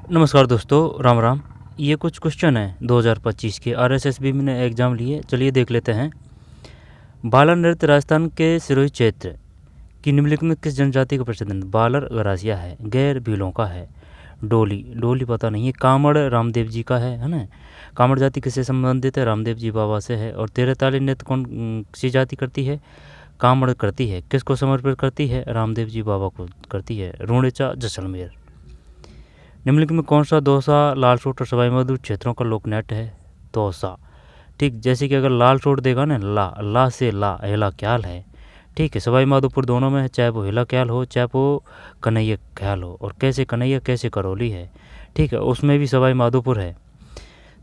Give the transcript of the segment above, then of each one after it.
नमस्कार दोस्तों, राम राम। ये कुछ क्वेश्चन है 2025 के आरएसएसबी में ने एग्ज़ाम लिए। चलिए देख लेते हैं। बालर नृत्य राजस्थान के सिरोही क्षेत्र की निम्नलिखित में किस जनजाति का प्रसिद्ध नृत्य? बालर गरासिया है, गैर भीलों का है, डोली डोली पता नहीं है, कामड़ रामदेव जी का है ना। कामड़ जाति किससे संबंधित है? रामदेव जी बाबा से है। और तेरह ताली नृत्य कौन सी जाति करती है? कामड़ करती है। किसको समर्पित करती है? रामदेव जी बाबा को करती है। रूणेचा जैसलमेर। निम्नलिखित में कौन सा दौसा, लालसोट और सवाई माधोपुर क्षेत्रों का लोक नृत्य है? दौसा। ठीक, जैसे कि अगर लालसोट देगा ना, ला से ला हेला ख्याल है। ठीक है, सवाई माधोपुर दोनों में है, चाहे वो हेला ख्याल हो चाहे वो कन्हैया ख्याल हो। और कैसे कन्हैया कैसे करौली है, ठीक है, उसमें भी सवाई माधोपुर है।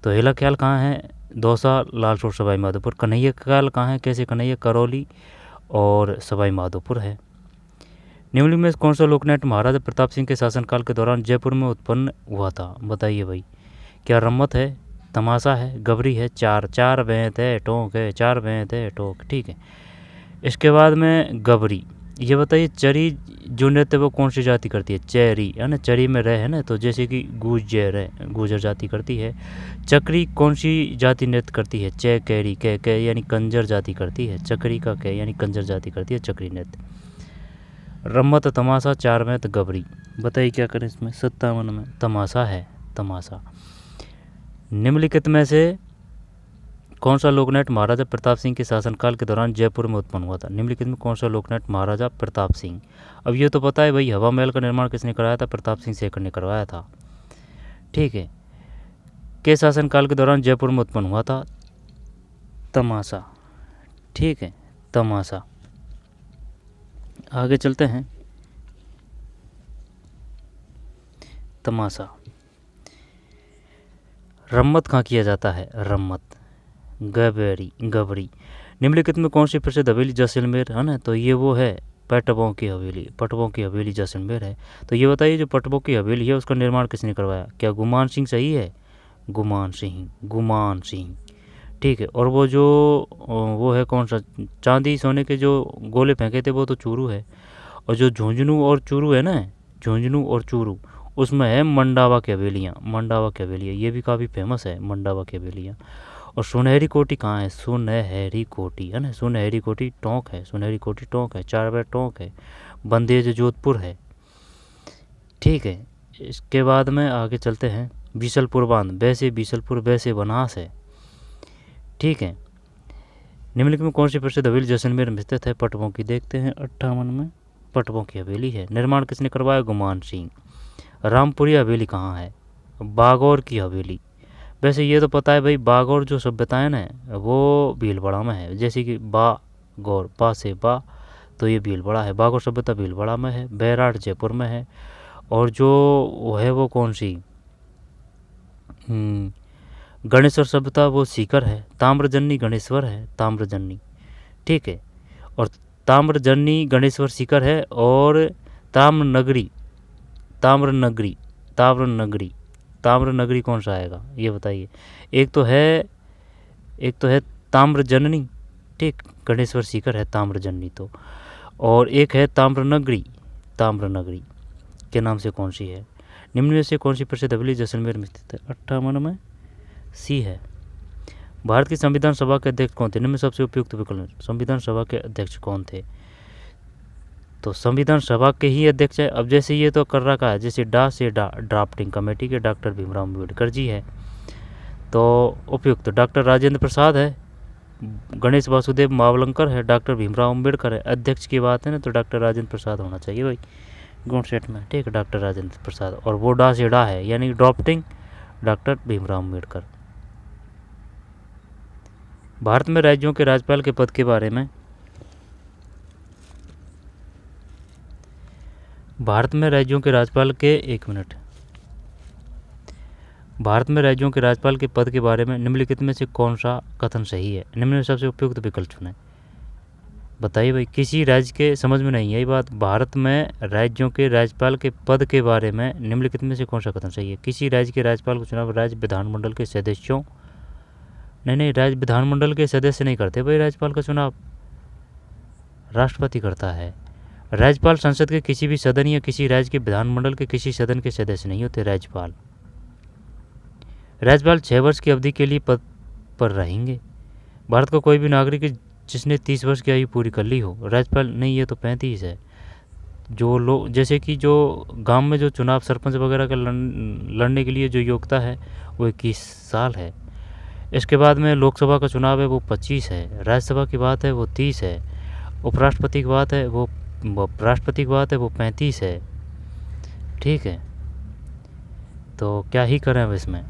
तो हेला ख्याल कहाँ है? दौसा, लालसोट, सवाई माधोपुर। कन्हैया ख्याल कहाँ है? कैसे कन्हैया, करौली और सवाई माधोपुर है। निम्नलिखित में कौन सा लोकनाट्य महाराजा प्रताप सिंह के शासनकाल के दौरान जयपुर में उत्पन्न हुआ था? बताइए भाई। क्या रम्मत है, तमाशा है, गबरी है, चार चार बैंत है, टोंक है, चार बैंत है, टोंक। ठीक है, इसके बाद में गबरी। ये बताइए, चरी जो नृत्य वो कौन सी जाति करती है? चेरी है ना, चरी में रह है ना, तो जैसे कि गुजर है, गुजर जाति करती है। चक्री कौन सी जाति नृत्य करती है? चे कैरी, कै यानी कंजर जाति करती है। चक्री का कै यानी कंजर जाति करती है चक्री नृत्य। रम्मत, तमाशा, चार में तो गबरी। बताइए क्या करें इसमें? 57 में तमाशा है, तमाशा। निम्नलिखित में से कौन सा लोकनाट्य महाराजा प्रताप सिंह के शासनकाल के दौरान जयपुर में उत्पन्न हुआ था? निम्नलिखित में कौन सा लोकनाट्य महाराजा प्रताप सिंह? अब ये तो पता है भाई, हवा महल का निर्माण किसने कराया था? प्रताप सिंह शेखर ने करवाया था। ठीक है, के शासनकाल के दौरान जयपुर में उत्पन्न हुआ था? तमाशा। ठीक है, तमाशा। आगे चलते हैं। तमाशा। रम्मत कहाँ किया जाता है? रम्मत, गबरी, गबरी। निम्नलिखित में कौन सी प्रसिद्ध हवेली जैसलमेर है ना? तो ये वो है पटवों की हवेली, पटवों की हवेली जैसलमेर है। तो ये बताइए, जो पटवों की हवेली है उसका निर्माण किसने करवाया? क्या गुमान सिंह सही है? गुमान सिंह, गुमान सिंह। ठीक है, और वो जो वो है कौन सा, चांदी सोने के जो गोले फेंके थे वो तो चूरू है। और जो झुंझुनू और चूरू है ना, झुंझुनू और चूरू, उसमें है मंडावा की हवेलियाँ, मंडावा की हवेलियाँ, ये भी काफ़ी फेमस है मंडावा की हवेलियाँ। और सुनहरी कोटी कहाँ है? सुनहरी कोटी है ना, सुनहरी कोटी टोंक है, सुनहरी कोटी टोंक है, चार बार टोंक है, बंदेज जोधपुर है। ठीक है, इसके बाद में आगे चलते हैं। बीसलपुर बांध, वैसे बीसलपुर वैसे बनास है। ठीक है, निम्नलिखित में कौन सी प्रसिद्ध हवेली जैसलमेर में स्थित है? पटवों की। देखते हैं 58 में पटवों की हवेली है। निर्माण किसने करवाया? गुमान सिंह। रामपुरी हवेली कहाँ है? बागौर की हवेली। वैसे ये तो पता है भाई, बागौर जो सभ्यता है ना वो भीलवाड़ा में है। जैसे कि बागौर, बा से बा, तो ये भीलवाड़ा है। बागौर सभ्यता भीलवाड़ा में है। बैराट जयपुर में है। और जो वो है वो कौन सी, गणेश्वर सभ्यता वो सीकर है। ताम्रजन्नी गणेश्वर है, ताम्रजन्नी। ठीक है, और ताम्रजन्नी गणेश्वर सीकर है। और ताम्रनगरी, ताम्रनगरी, ताम्रनगरी, ताम्रनगरी कौन सा आएगा ये बताइए? एक तो है ताम्रजननी, ठीक, गणेश्वर सीकर है ताम्रजननी तो। और एक है ताम्रनगरी, ताम्रनगरी के नाम से कौन सी है? निम्न में से कौन सी प्रसिद्ध हवेली जैसलमेर में स्थित है? 58 में सी है। भारत की संविधान सभा के अध्यक्ष कौन थे? निम्न में सबसे उपयुक्त विकल्प। संविधान सभा के अध्यक्ष कौन थे? तो संविधान सभा के ही अध्यक्ष है। अब जैसे ये तो कर रखा है, जैसे डा से ड्राफ्टिंग कमेटी के डॉक्टर भीमराव अम्बेडकर जी है, तो उपयुक्त डॉक्टर राजेंद्र प्रसाद है, गणेश वासुदेव मावलंकर है, डॉक्टर भीमराव अम्बेडकर है। अध्यक्ष की बात है ना, तो डॉक्टर राजेंद्र प्रसाद होना चाहिए भाई गुण सेट में। ठीक है, डॉक्टर राजेंद्र प्रसाद। और वो डा से डा है यानी ड्राफ्टिंग डॉक्टर भीमराव अम्बेडकर। भारत में राज्यों के राज्यपाल के पद के बारे में। भारत में राज्यों के राज्यपाल के, एक मिनट, भारत में राज्यों के राज्यपाल के पद के बारे में निम्नलिखित में से कौन सा कथन सही है? निम्न में सबसे उपयुक्त विकल्प चुनें। बताइए भाई, किसी राज्य के, समझ में नहीं आई बात, भारत में राज्यों के राज्यपाल के पद के बारे में निम्नलिखित में से कौन सा कथन सही है? किसी राज्य के राज्यपाल को चुनाव राज्य विधानमंडल के सदस्यों, नहीं, राज्य विधानमंडल के सदस्य नहीं करते भाई, राज्यपाल का चुनाव राष्ट्रपति करता है। राज्यपाल संसद के किसी भी सदन या किसी राज्य के विधानमंडल के किसी सदन के सदस्य नहीं होते राज्यपाल। राज्यपाल 6 वर्ष की अवधि के लिए पद पर रहेंगे। भारत का कोई भी नागरिक जिसने 30 वर्ष की आयु पूरी कर ली हो। राज्यपाल नहीं, ये तो 35 है। जो लोग जैसे कि जो गांव में जो चुनाव सरपंच वगैरह का लड़ने के लिए जो योग्यता है वो 21 साल है। इसके बाद में लोकसभा का चुनाव है वो 25 है। राज्यसभा की बात है वो 30 है। उपराष्ट्रपति की बात है वो राष्ट्रपति की बात है वो 35 है। ठीक है, तो क्या ही करें अब इसमें।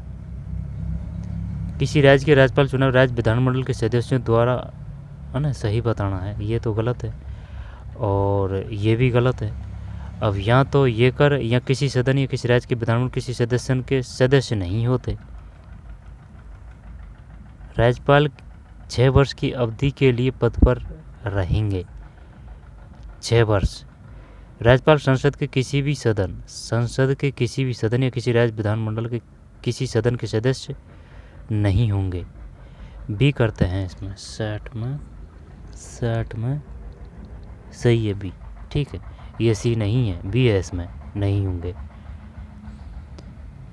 किसी राज्य के राज्यपाल चुनाव राज्य विधानमंडल के सदस्यों द्वारा है ना, सही बताना है, ये तो गलत है और ये भी गलत है। अब या तो ये कर या किसी सदन या किसी राज्य के विधानमंडल किसी सदस्य के सदस्य नहीं होते। राज्यपाल 6 वर्ष की अवधि के लिए पद पर रहेंगे। 6 वर्ष। राज्यपाल संसद के किसी भी सदन या किसी राज्य विधानमंडल के किसी सदन के सदस्य नहीं होंगे। बी करते हैं इसमें 60 में सही है बी। ठीक है, ये सी नहीं है, बी है, इसमें नहीं होंगे।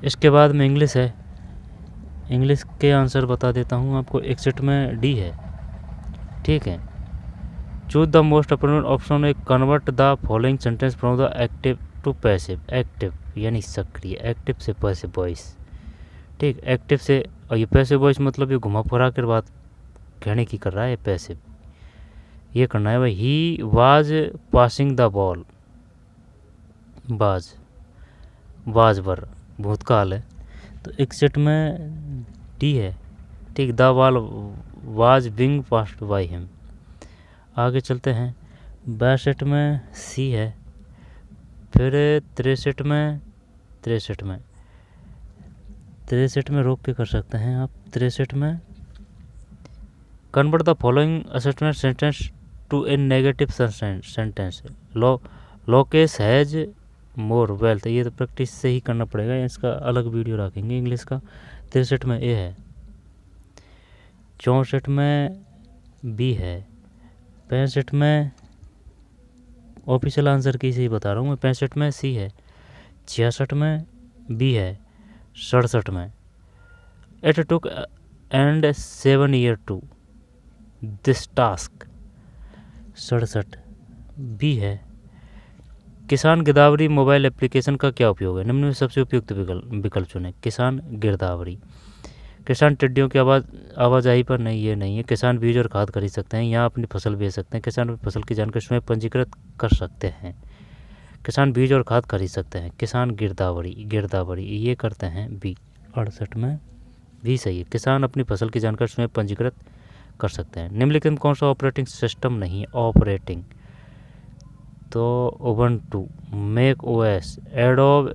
इसके बाद में इंग्लिश है। इंग्लिश के आंसर बता देता हूँ आपको। 61 में डी है। ठीक है, choose the most appropriate option है convert the following sentence from the active to passive. Active यानी सक्रिय, एक्टिव से पैसिव वॉइस। ठीक, एक्टिव से, और ये पैसिव वॉइस मतलब ये घुमा फिरा कर बात कहने की कर रहा है पैसिव, ये करना है भाई। He was passing the ball. Was were भूतकाल है, तो 61 में डी है। ठीक, the ball was being passed by him. आगे चलते हैं। 62 में सी है। फिर 63 में रोक के कर सकते हैं आप। 63 में convert the following assessment sentence to a negative sentence. Lokesh has more wealth. ये तो प्रैक्टिस से ही करना पड़ेगा, इसका अलग वीडियो रखेंगे इंग्लिश का। 63 में ए है। 64 में बी है। 65 में ऑफिशियल आंसर की से ही बता रहा हूँ मैं। 65 में सी है। 66 में बी है। 67 में it took and 7 years to this task. 67 B है। किसान गिरदावरी मोबाइल एप्लीकेशन का क्या उपयोग है? निम्न में सबसे उपयुक्त विकल्प चुनें। किसान गिरदावरी। किसान टिड्डियों की आवाजाही पर नहीं, ये नहीं है। किसान बीज और खाद खरीद सकते हैं, यहाँ अपनी फसल बेच सकते हैं। किसान अपनी फसल की जानकारी स्वयं पंजीकृत कर सकते हैं। किसान बीज और खाद खरीद सकते हैं। किसान गिरदावरी ये करते हैं बी। 68 में भी सही है। किसान अपनी फसल की जानकारी स्वयं पंजीकृत कर सकते हैं। निम्नलिखित में कौन सा ऑपरेटिंग सिस्टम नहीं है? ऑपरेटिंग तो Ubuntu, Mac OS, Adobe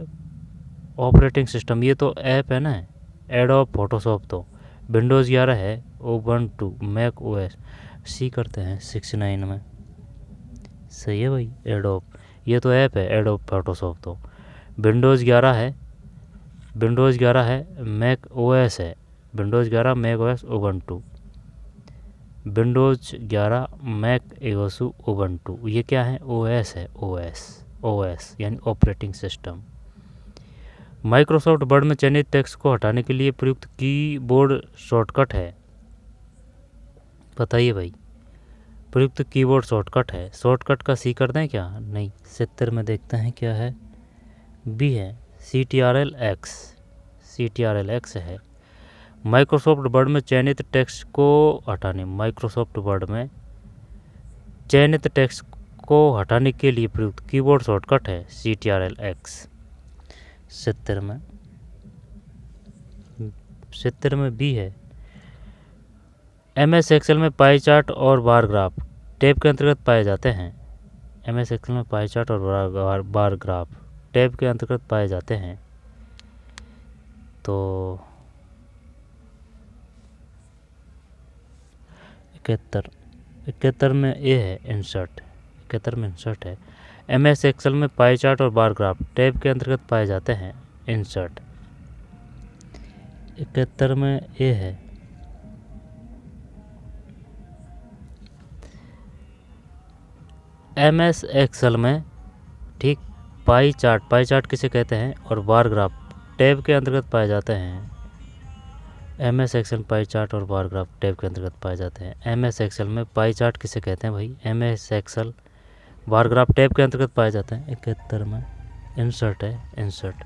operating system, ये तो ऐप है ना। एडोब फोटोशॉप तो विंडोज़ 11 है। Ubuntu, Mac OS. सी करते हैं 69 में। सही है भाई, एडोब ये तो ऐप है। एडोब फोटोशॉप तो विंडोज़ 11 है। मैक ओएस है। Windows 11 Mac OS Ubuntu. Windows 11 Mac OS Ubuntu, ये क्या है? ओएस है। ओएस यानी ऑपरेटिंग सिस्टम। माइक्रोसॉफ्ट वर्ड में चयनित टेक्स्ट को हटाने के लिए प्रयुक्त कीबोर्ड शॉर्टकट है। बताइए भाई, प्रयुक्त कीबोर्ड शॉर्टकट है। शॉर्टकट का सी कर दें क्या? नहीं। 70 में देखते हैं क्या है। बी है। CTRL X है। माइक्रोसॉफ्ट वर्ड में चयनित टेक्स्ट को हटाने, माइक्रोसॉफ्ट वर्ड में चयनित टेक्स्ट को हटाने के लिए प्रयुक्त कीबोर्ड शॉर्टकट है CTRL X। 70 में बी है। MS एक्सेल में पाई चार्ट और बार ग्राफ टैब के अंतर्गत पाए जाते हैं। MS एक्सेल में पाई चार्ट और बार ग्राफ टैब के अंतर्गत पाए जाते हैं। तो 71 में ए है इंसर्ट। 71 में इंसर्ट है। MS एक्सेल में पाई चार्ट और बार ग्राफ टैब के अंतर्गत पाए जाते हैं। इंसर्ट 71 में ए है। MS एक्सेल में ठीक पाई चार्ट किसे कहते हैं और बार ग्राफ टैब के अंतर्गत पाए जाते हैं। MS एक्सेल पाई चार्ट और बार ग्राफ टैब के अंतर्गत पाए जाते हैं। MS एक्सेल में पाई चार्ट किसे कहते हैं भाई? MS Excel bar graph tab के अंतर्गत पाए जाते हैं। 71 में इंसर्ट है, insert.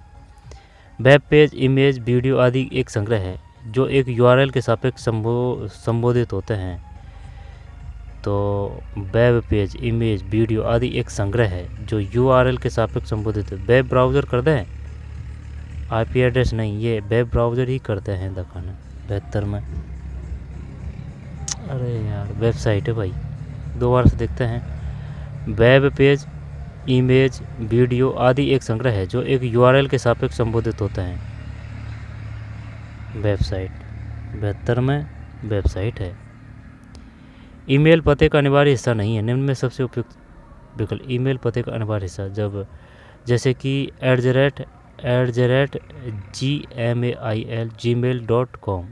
Web page, image, video आदि एक संग्रह है जो एक URL के सापेक्ष संबोधित होते हैं। तो वेब पेज, इमेज, वीडियो आदि एक संग्रह है जो URL के सापेक्ष संबोधित है। वेब ब्राउज़र कर दें, IP एड्रेस नहीं, ये वेब ब्राउज़र ही करते हैं दिखाना। 72 में, अरे यार वेबसाइट है भाई, दोबारा से देखते हैं। वेब पेज, इमेज, वीडियो आदि एक संग्रह है जो एक URL के सापेक्ष संबोधित होते हैं। वेबसाइट, 72 में वेबसाइट है। ईमेल पते का अनिवार्य हिस्सा नहीं है। निम्न में सबसे उपयुक्त विकल्प। ईमेल पते का अनिवार्य हिस्सा जब जैसे कि @gmail gmail.com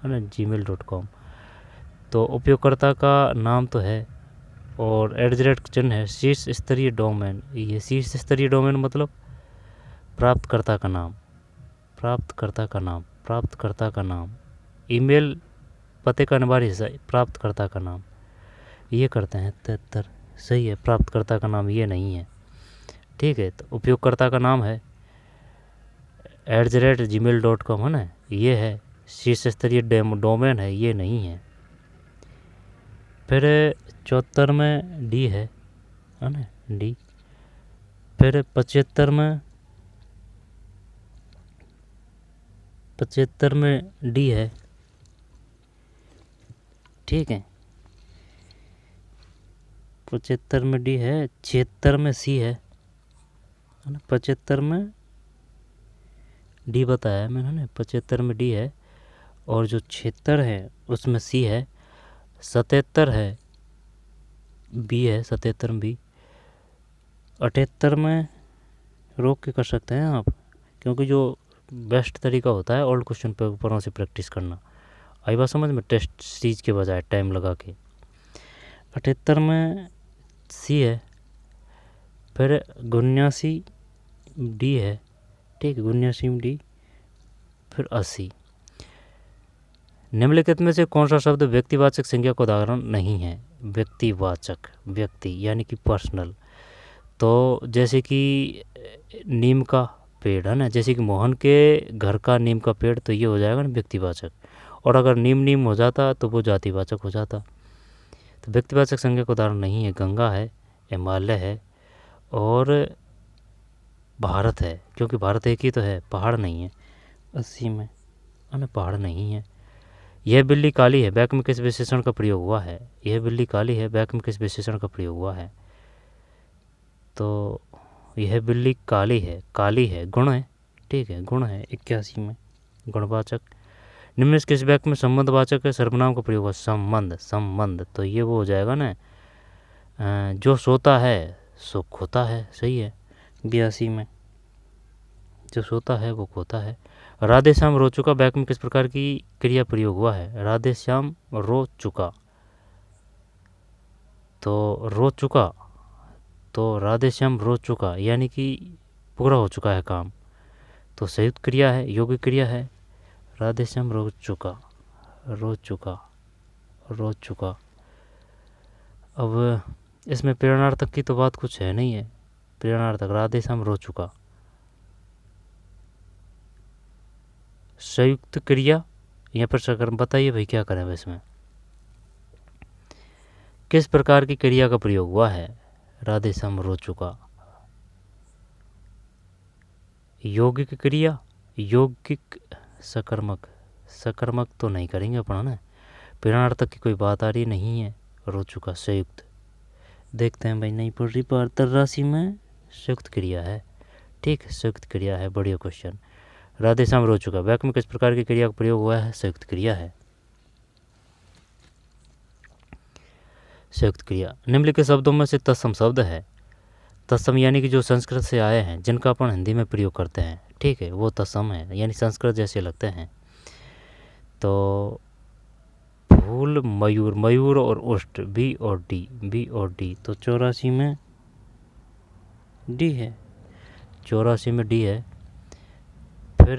है ना, gmail.com। तो उपयोगकर्ता का नाम तो है और @ चिन्ह है। शीर्ष स्तरीय डोमेन, ये शीर्ष स्तरीय डोमेन मतलब प्राप्तकर्ता का नाम, प्राप्तकर्ता का नाम, प्राप्तकर्ता का नाम। ईमेल पते का अनिवार्य हिस्सा प्राप्तकर्ता का नाम, ये करते हैं। 73 सही है, प्राप्तकर्ता का नाम ये नहीं है, ठीक है। तो उपयोगकर्ता का नाम है @gmail.com है ना, ये है। शीर्ष स्तरीय डोमेन है, ये नहीं है। फिर 74 में डी है ना, डी। फिर 75 में डी है, ठीक है। 75 में डी है, 76 में सी है ना। 75 में डी बताया है मैंने, 75 में डी है और जो 76 है उसमें सी है। 77 है, बी है, 77 में बी। 78 में रोक के कर सकते हैं आप, क्योंकि जो बेस्ट तरीका होता है ओल्ड क्वेश्चन पेपरों से प्रैक्टिस करना। आई बात समझ में, टेस्ट सीरीज के बजाय टाइम लगा के। 78 में सी है। फिर 79 डी है, ठीक है, 79 डी। फिर 80। निम्नलिखित में से कौन सा शब्द व्यक्तिवाचक संज्ञा का उदाहरण नहीं है? व्यक्तिवाचक, व्यक्ति यानी कि पर्सनल। तो जैसे कि नीम का पेड़ है ना, जैसे कि मोहन के घर का नीम का पेड़, तो ये हो जाएगा ना व्यक्तिवाचक। और अगर नीम हो जाता तो वो जातिवाचक हो जाता। तो व्यक्तिवाचक संज्ञा का उदाहरण नहीं है। गंगा है, हिमालय है और भारत है, क्योंकि भारत एक ही तो है, पहाड़ नहीं है। 80 में है ना, पहाड़ नहीं है। यह बिल्ली काली है, वाक्य में किस विशेषण का प्रयोग हुआ है? यह बिल्ली काली है, वाक्य में किस विशेषण का प्रयोग हुआ है? तो यह बिल्ली काली है गुण है, ठीक है, गुण है। 81 में गुणवाचक। निम्न से किस वाक्य में संबंधवाचक सर्वनाम का प्रयोग हुआ? संबंध, तो ये वो हो जाएगा ना, जो सोता है सो खोता है, सही है। 82 में जो सोता है वो खोता है। राधे श्याम रो चुका, वाक्य में किस प्रकार की क्रिया प्रयोग हुआ है? राधे श्याम रो चुका, तो रो चुका, तो राधे श्याम रो चुका यानी कि पूरा हो चुका है काम, तो संयुक्त क्रिया है, योगिक क्रिया है। राधे श्याम रो चुका, रो चुका, रो चुका। अब इसमें प्रेरणार्थक की तो बात कुछ है नहीं है। प्रेरणार्थक राधे श्याम रो चुका, संयुक्त क्रिया। यहाँ पर सरकार बताइए भाई क्या करें इसमें, किस प्रकार की क्रिया का प्रयोग हुआ है? राधे श्याम रो चुका, यौगिक क्रिया, यौगिक सकर्मक तो नहीं करेंगे अपन ना। प्रेरणार्थक की कोई बात आ रही नहीं है। रो चुका संयुक्त। देखते हैं भाई, नहीं पढ़ रही पार राशि में संयुक्त क्रिया है, ठीक है, संयुक्त क्रिया है। बढ़िया क्वेश्चन। राधे श्याम रो चुका, वाक्य में किस प्रकार की क्रिया का प्रयोग हुआ है? संयुक्त क्रिया है, संयुक्त क्रिया। निम्नलिखित शब्दों में से तत्सम शब्द है। तत्सम यानी कि जो संस्कृत से आए हैं, जिनका अपन हिंदी में प्रयोग करते हैं, ठीक है, वो तत्सम है, यानी संस्कृत जैसे लगते हैं। तो फूल, मयूर, मयूर और उष्ट, बी और डी। तो 84 में डी है, 84 में डी है। फिर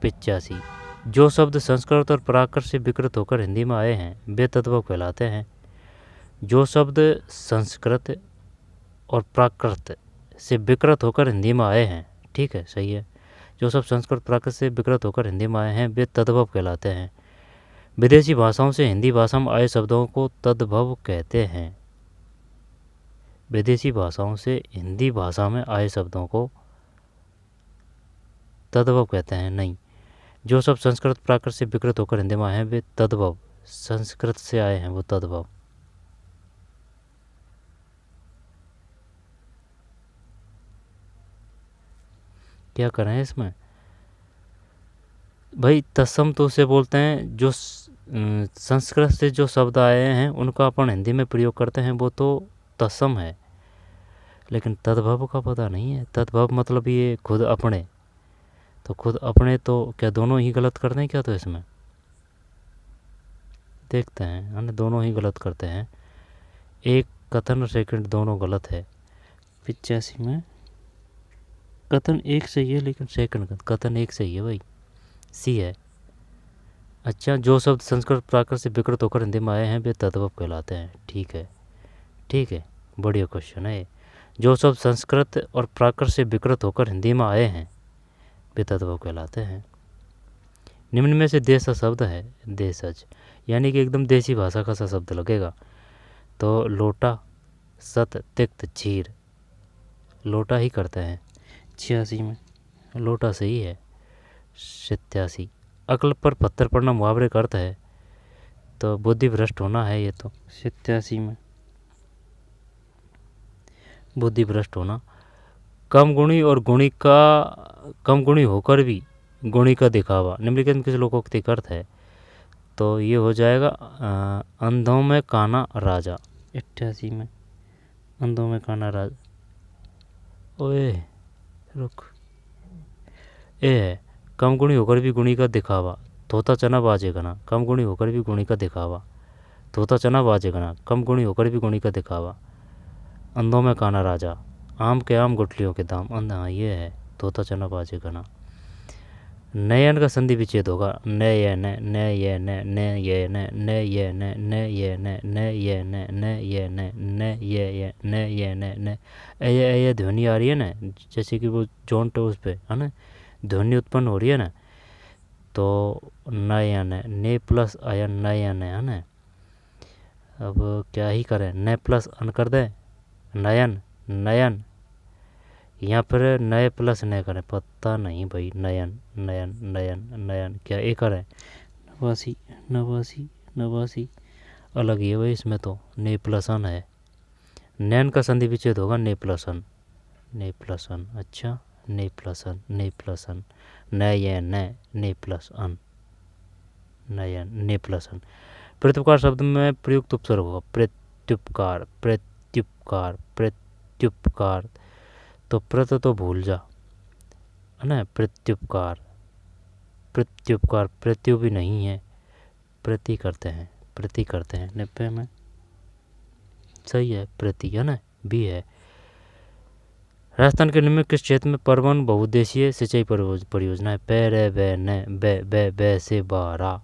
85। जो शब्द संस्कृत और प्राकृत से विकृत होकर हिंदी में आए हैं वे तद्भव कहलाते हैं। जो शब्द संस्कृत और प्राकृत से विकृत होकर हिंदी में आए हैं, ठीक है, सही है। जो शब्द संस्कृत प्राकृत से विकृत होकर हिंदी में आए हैं वे तद्भव कहलाते हैं। विदेशी भाषाओं से हिंदी भाषा में आए शब्दों को तद्भव कहते हैं। विदेशी भाषाओं से हिंदी भाषा में आए शब्दों को तद्भव कहते हैं। नहीं, जो शब्द संस्कृत प्राकृत से विकृत होकर हिंदी में आए हैं वे तद्भव, संस्कृत से आए हैं वो तद्भव। क्या करें इसमें भाई? तत्सम तो उसे बोलते हैं जो संस्कृत से जो शब्द आए हैं उनका अपन हिंदी में प्रयोग करते हैं, वो तो तत्सम है। लेकिन तद्भव का पता नहीं है। तद्भव मतलब ये खुद अपने, तो खुद अपने तो क्या दोनों ही गलत करते हैं क्या? तो इसमें देखते हैं, है ना, दोनों ही गलत करते हैं। एक कथन और सेकंड दोनों गलत है। 85 में कथन एक सही है लेकिन सेकंड कथन एक सही है भाई, सी है। अच्छा, जो शब्द संस्कृत प्राकृत से विकृत होकर हिंदी में आए हैं वे तद्भव कहलाते हैं। ठीक है, ठीक है, बढ़िया क्वेश्चन है। जो शब्द संस्कृत और प्राकृत से विकृत होकर हिंदी में आए हैं वे तद्भव कहलाते हैं। निम्न में से देश शब्द है देशज, यानी कि एकदम देसी भाषा का सा शब्द लगेगा। तो लोटा, सत, तिक्त, चीर, लोटा ही करते हैं। 86 में लोटा सही है। 87 अक्ल पर पत्थर पड़ना मुहावरे का अर्थ है, तो बुद्धि भ्रष्ट होना है ये तो। 87 में बुद्धि भ्रष्ट होना। कम गुणी और गुणी का, कम गुणी होकर भी गुणी का दिखावा निम्नलिखित में किस लोकोक्ति का अर्थ है? तो ये हो जाएगा अंधों में काना राजा। 88 में अंधों में काना राजा। ओए रुक, ए है कम गुणी होकर भी गुणी का दिखावा, तोता चना बाजे गना। कम गुणी होकर भी गुणी का दिखावा, तोता चना बाजे गना। कम गुणी होकर भी गुणी का दिखावा, अंधों में काना राजा। आम के आम गुठलियों के दाम, अंधा, ये है तोता चना बाजे गना। नयन का संधि विच्छेद होगा। न ये न, न ये न, न ये न, न ये न, न ये न, न ये न, न ये न, न ये न, ये न। ये ध्वनि आ रही है ना, जैसे कि वो जोंट उस पे है ना ध्वनि उत्पन्न हो रही है ना, तो नयन ने प्लस आयन नयन है ना। अब क्या ही करें, न प्लस अन कर दें, नयन नयन, यहाँ पर नए प्लस न करें, पता नहीं भाई। नयन नयन नयन नयन, क्या ए करें? नवासी नवासी नवासी, अलग ही है भाई इसमें तो, ने प्लस अन है। नैन का संधि विच्छेद होगा ने प्लस अन, ने प्लस अन। अच्छा, ने प्लस अन, ने प्लस अन, न ये ने प्लस अन, नयन ने प्लस अन। प्रत्युपकार शब्द में प्रयुक्त उपसर्ग होगा प्रत्युपकार, प्रत्युपकार, प्रत्युपकार। तो प्रत तो भूल जा, है ना, प्रत्युपकार, प्रत्युपकार, प्रत्यु भी नहीं है, प्रति करते हैं, प्रति करते हैं। 90 में सही है, प्रति है ना, भी है। राजस्थान के निम्न किस क्षेत्र में परवन बहुउद्देशीय सिंचाई परियोजना है? पैरे वे न बे से बारा।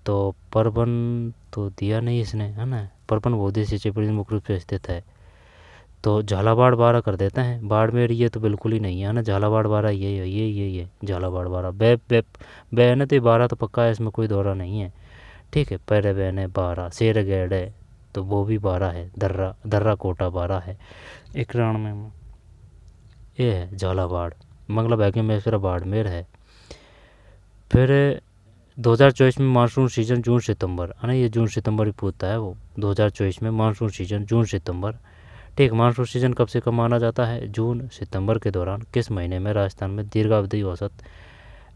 तो परवन तो दिया नहीं इसने, है ना। परवन बहुउद्देशीय सिंचाई परियोजना मुख्य रूप से स्थित है, तो झालावाड़ बारा कर देते हैं। बाड़मेर ये तो बिल्कुल ही नहीं है ना, झालावाड़ बारा ये झालावाड़ बारा। बे बे बे है ना, तो ये बारा तो पक्का है, इसमें कोई दौरा नहीं है। ठीक है, पैरे बे ने बारा, शेर गेड़ है तो वो भी बारा है, दर्रा दर्रा कोटा बारा है। 91 में ये है झालावाड़, मंगला भाग्य में बाड़मेर है। फिर 2024 में मानसून सीजन जून सितंबर, है ना, ये जून सितंबर ही पूछता है वो। 2024 में मानसून सीजन जून सितंबर। ठीक, मानसून सीजन कब से कब माना जाता है? जून सितंबर के दौरान। किस महीने में राजस्थान में दीर्घावधि औसत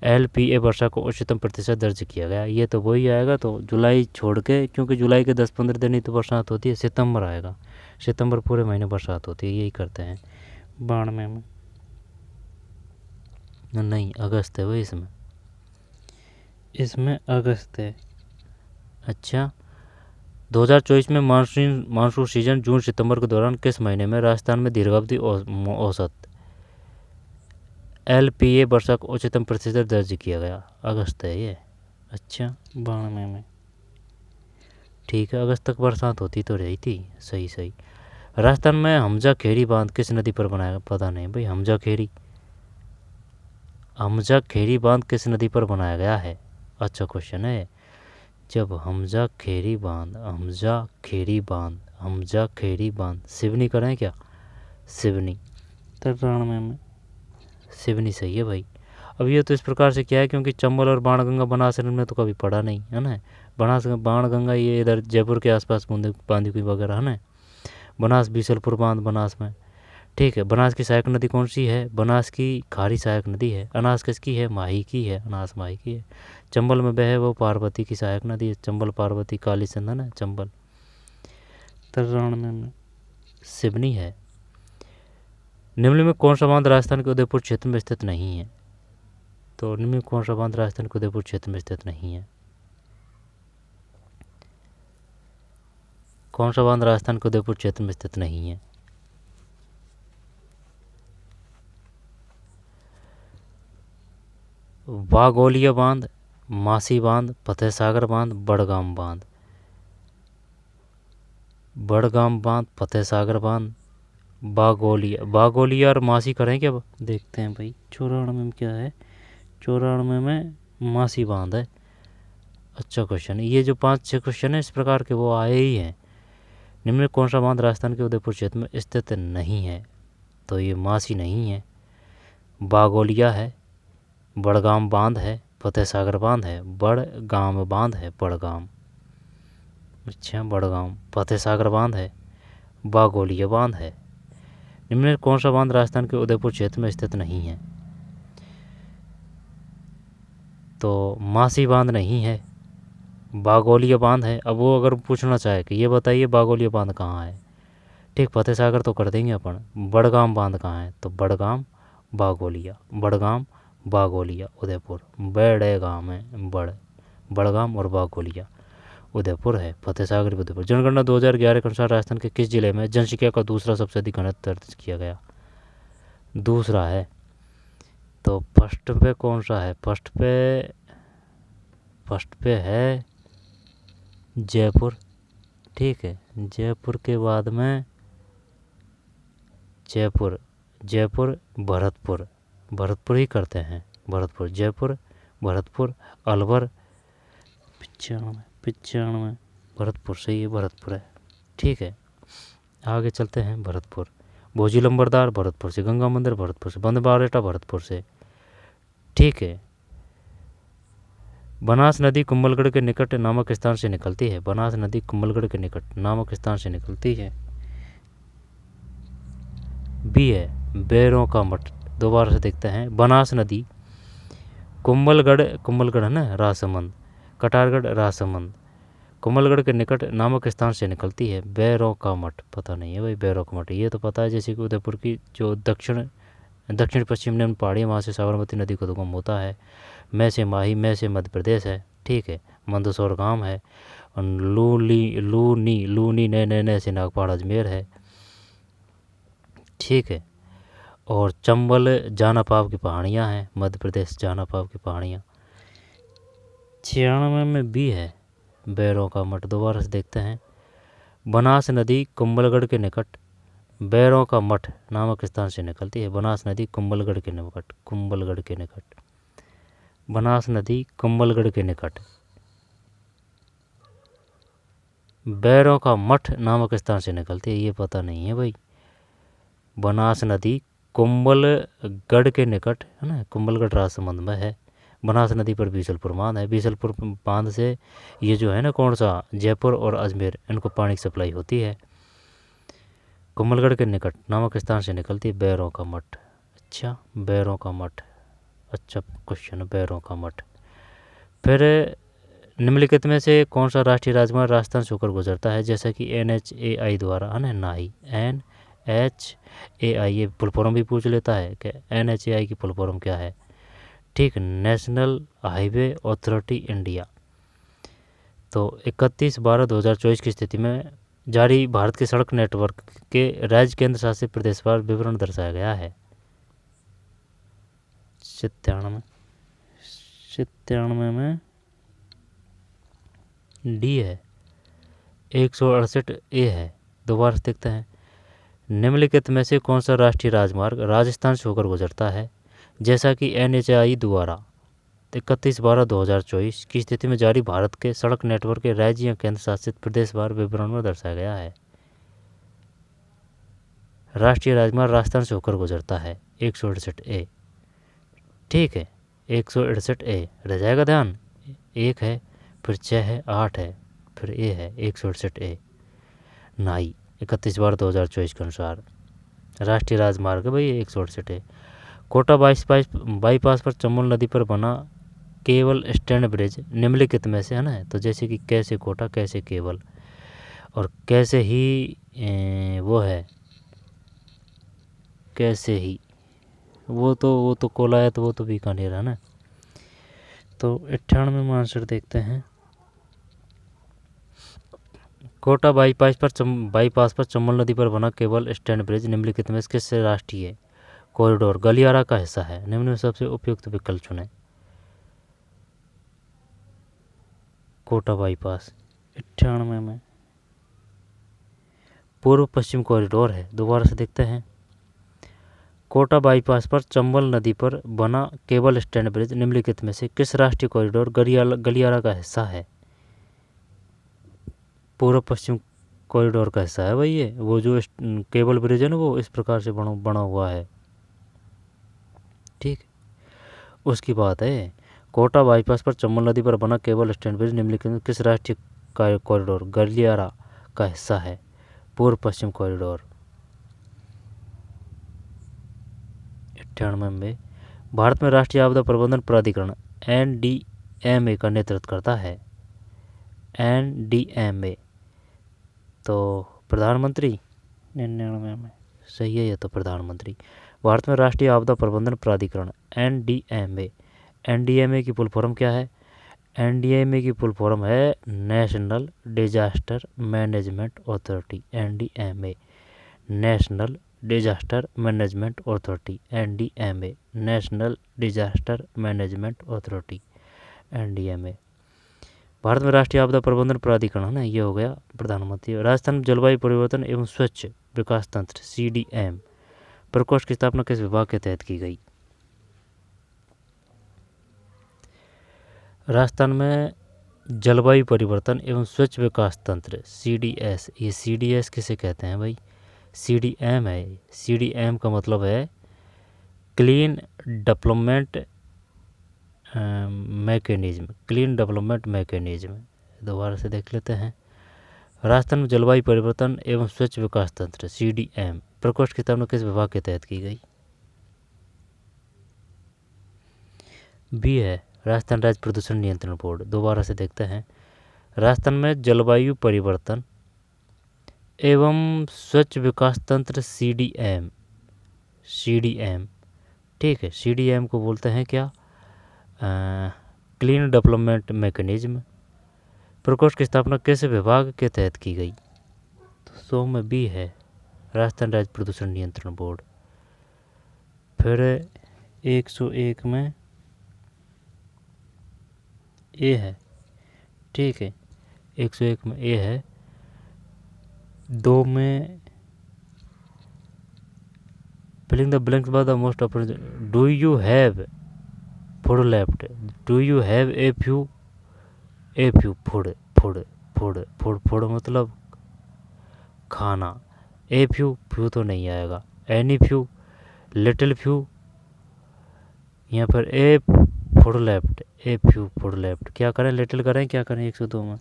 LPA वर्षा को उच्चतम प्रतिशत दर्ज किया गया? ये तो वही आएगा, तो जुलाई छोड़ के, क्योंकि जुलाई के 10-15 दिन ही तो बरसात होती है, सितंबर आएगा। सितंबर पूरे महीने बरसात होती है, यही करते हैं। 92 में नहीं, अगस्त है वही, इसमें अगस्त है। अच्छा, 2024 में मानसून सीजन जून सितंबर के दौरान किस महीने में राजस्थान में दीर्घावधि औसत LPA वर्षा का उच्चतम प्रतिशत दर्ज किया गया? अगस्त है ये। अच्छा, 92 में। ठीक है, अगस्त तक बरसात होती तो रही थी। सही सही। राजस्थान में हमजा खेड़ी बांध किस नदी पर बनाया? पता नहीं भाई। हमजा खेड़ी बांध किस नदी पर बनाया गया है? अच्छा क्वेश्चन है। जब हमजा खेड़ी बांध सिवनी करें क्या? सिवनी। 93 में। सिवनी सही है भाई। अब ये तो इस प्रकार से क्या है, क्योंकि चंबल और बाणगंगा बनास में तो कभी पढ़ा नहीं है ना। बाणगंगा ये इधर जयपुर के आसपास बांदी वगैरह है ना। बनास बीसलपुर बांध बनास में। ठीक है, बनास की सहायक नदी कौन सी है? बनास की खारी सहायक नदी है। अनास किसकी है? माही की है। अनास माही की है। चंबल में बहे वो पार्वती की सहायक नदी है। चंबल पार्वती काली सिंधन है चंबल। 93 में। सिवनी है। निम्न में कौन सा बांध राजस्थान के उदयपुर क्षेत्र में स्थित नहीं है? तो निम्न में कौन सा बांध राजस्थान के उदयपुर क्षेत्र में स्थित नहीं है? कौन सा बांध राजस्थान के उदयपुर क्षेत्र में स्थित नहीं है? वाघोलिया बांध, मासी बांध, फतेह सागर बांध, बड़गाम बांध। बड़गाम बांध, फतेह सागर बांध, बागोलिया और मासी करें क्या? देखते हैं भाई। 94 में क्या है? 94 में मासी बांध है। अच्छा क्वेश्चन। ये जो 5-6 क्वेश्चन है इस प्रकार के वो आए ही हैं। निम्न में कौन सा बांध राजस्थान के उदयपुर क्षेत्र में स्थित नहीं है? तो ये मासी नहीं है, बागोलिया है, बड़गाम बांध है, फतेह सागर बांध है, बड़गाम बांध है। बड़गाम। अच्छा, बड़गाम। फतेह सागर बांध है, बागोलिया बांध है। निम्न में कौन सा बांध राजस्थान के उदयपुर क्षेत्र में स्थित नहीं है? तो मासी बांध नहीं है, बागोलिया बांध है। अब वो अगर पूछना चाहे कि ये बताइए बागोलिया बांध कहाँ है, ठीक, फतेह सागर तो कर देंगे अपन। बड़गाम बांध कहाँ है? तो बड़गाम बागोलिया उदयपुर। बड़े गांव है, बड़गाम और बागोलिया उदयपुर है। फतेह सागर भी उदयपुर। जनगणना 2011 के अनुसार राजस्थान के किस जिले में जनसंख्या का दूसरा सबसे अधिक घनत्व दर्ज किया गया? दूसरा है। तो फर्स्ट पे कौन सा है? फर्स्ट पे है जयपुर। ठीक है, जयपुर के बाद में जयपुर भरतपुर ही करते हैं। भरतपुर, जयपुर, भरतपुर, अलवर। 95 भरतपुर सही है, भरतपुर है। ठीक है, आगे चलते हैं। भरतपुर, भोजी लंबरदार भरतपुर से, गंगा मंदिर भरतपुर से, बंद बारेटा भरतपुर से। ठीक है, बनास नदी कुंभलगढ़ के निकट नामक स्थान से निकलती है। बनास नदी कुंभलगढ़ के निकट नामक स्थान से निकलती है। बी है बैरों का मठ। दोबारा से देखते हैं। बनास नदी कुंभलगढ़ है ना, राजसमंद, कटारगढ़ राजसमंद, कुंभलगढ़ के निकट नामक स्थान से निकलती है। बैरों का मठ पता नहीं है भाई। बैरों का मठ ये तो पता है, जैसे कि उदयपुर की जो दक्षिण पश्चिम निम्न पहाड़ी, वहाँ से साबरमती नदी का उद्गम होता है। मैं से माही, मैं से मध्य प्रदेश है। ठीक है, मंदसौर गांव है। और लूनी नए से नागपाड़ अजमेर है। ठीक है, और चंबल जानापाव की पहाड़ियाँ हैं, मध्य प्रदेश जानापाव की पहाड़ियाँ। 96 में भी है बैरों का मठ। दोबारा से देखते हैं। बनास नदी कुंभलगढ़ के निकट बैरों का मठ नामक स्थान से निकलती है। बनास नदी कुंभलगढ़ के निकट, बनास नदी कुंभलगढ़ के निकट बैरों का मठ नामक स्थान से निकलती है। ये पता नहीं है भाई। बनास नदी कुंभलगढ़ के निकट है ना, कुंभलगढ़ राजसमंद में है। बनास नदी पर बीसलपुर बांध है। बीसलपुर बांध से ये जो है ना, कौन सा, जयपुर और अजमेर, इनको पानी की सप्लाई होती है। कुंभलगढ़ के निकट नामक स्थान से निकलती है बैरों का मठ। अच्छा, बैरों का मठ, अच्छा क्वेश्चन, बैरों का मठ। फिर निम्नलिखित में से कौन सा राष्ट्रीय राजमार्ग राजस्थान से होकर गुजरता है? जैसा कि NHAI द्वारा है ना, NHAI, ये फुल फॉर्म भी पूछ लेता है कि NHAI की फुल फॉर्म क्या है। ठीक, नेशनल हाईवे अथॉरिटी इंडिया। तो 31/12/2024 की स्थिति में जारी भारत के सड़क नेटवर्क के राज्य केंद्र शासित प्रदेशवार विवरण दर्शाया गया है। 97 में डी है। 168 ए है। दोबारा देखते हैं, निम्नलिखित में से कौन सा राष्ट्रीय राजमार्ग राजस्थान से होकर गुजरता है? जैसा कि NHAI द्वारा 31/12/2024 की स्थिति में जारी भारत के सड़क नेटवर्क के राज्य या केंद्र शासित प्रदेशवार विवरण में दर्शाया गया है। राष्ट्रीय राजमार्ग राजस्थान से होकर गुजरता है 168 ए। ठीक है, 168 ए रह जाएगा ध्यान। 1 है, फिर 6 है, 8 है, फिर ए है 168 ए। नाई 31/12/2024 के अनुसार राष्ट्रीय राजमार्ग है भाई 168 ए। कोटा बाईपास पर चंबल नदी पर बना केबल स्टैंड ब्रिज निम्नलिखित में से है ना, तो जैसे कि कैसे कोटा, कैसे केबल, और कैसे ही वो है, कैसे ही वो तो कोला है, तो वो तो बीकानेर है ना। तो 98 में आंसर देखते हैं। कोटा बाईपास पर चंबल नदी पर बना केबल स्टैंड ब्रिज निम्नलिखित में किस राष्ट्रीय कॉरिडोर गलियारा का हिस्सा है? निम्न में सबसे उपयुक्त विकल्प चुनें। कोटा बाईपास 98 में पूर्व पश्चिम कॉरिडोर है। दोबारा से देखते हैं, कोटा बाईपास पर चंबल नदी पर बना केबल स्टैंड ब्रिज निम्नलिखित में से किस राष्ट्रीय कॉरिडोर गलियारा का हिस्सा है? पूर्व पश्चिम कॉरिडोर का हिस्सा है भाई ये। वो जो केबल ब्रिज है ना, वो इस प्रकार से बना हुआ है। ठीक, उसकी बात है। कोटा बाईपास पर चंबल नदी पर बना केबल स्टैंड ब्रिज निम्नलिखित में किस राष्ट्रीय कॉरिडोर गलियारा का हिस्सा है? पूर्व पश्चिम कॉरिडोर। 98 में भारत में राष्ट्रीय आपदा प्रबंधन प्राधिकरण NDMA का नेतृत्व करता है। NDMA तो प्रधानमंत्री। 99 में सही है ये तो प्रधानमंत्री। भारत में राष्ट्रीय आपदा प्रबंधन प्राधिकरण NDMA की फुल फॉर्म क्या है? NDMA की फुल फॉर्म है national disaster management authority. NDMA national disaster management authority. NDMA national disaster management authority. NDMA Bharat में राष्ट्रीय आपदा प्रबंधन प्राधिकरण है ना, ये हो गया प्रधानमंत्री। राजस्थान जलवायु परिवर्तन एवं स्वच्छ विकास तंत्र CDM प्रकोष्ठ की स्थापना किस विभाग के तहत की गई? राजस्थान में जलवायु परिवर्तन एवं स्वच्छ विकास तंत्र CDS, ये CDS किसे कहते हैं भाई? CDM है। CDM का मतलब है clean development mechanism. Clean development mechanism. दोबारा से देख लेते हैं, राजस्थान में जलवायु परिवर्तन एवं स्वच्छ विकास तंत्र CDM प्रकोष्ठ की स्थापना किस विभाग के तहत की गई? बी है राजस्थान राज्य प्रदूषण नियंत्रण बोर्ड। दोबारा से देखते हैं, राजस्थान में जलवायु परिवर्तन एवं स्वच्छ विकास तंत्र CDM। ठीक है, CDM को बोलते हैं क्या? Clean development mechanism. प्रकोष्ठ की स्थापना किस विभाग के तहत की गई? तो 100 में बी है राजस्थान राज्य प्रदूषण नियंत्रण बोर्ड। फिर 101 में ए है। ठीक है, 101 में ए है। 2 में filling the blanks by the most appropriate. Do you have food left? Do you have a few food मतलब खाना। a few तो नहीं आएगा। any few, little few, यहाँ पर a food left, a few food left। क्या करें, little करें, क्या करें? 102 में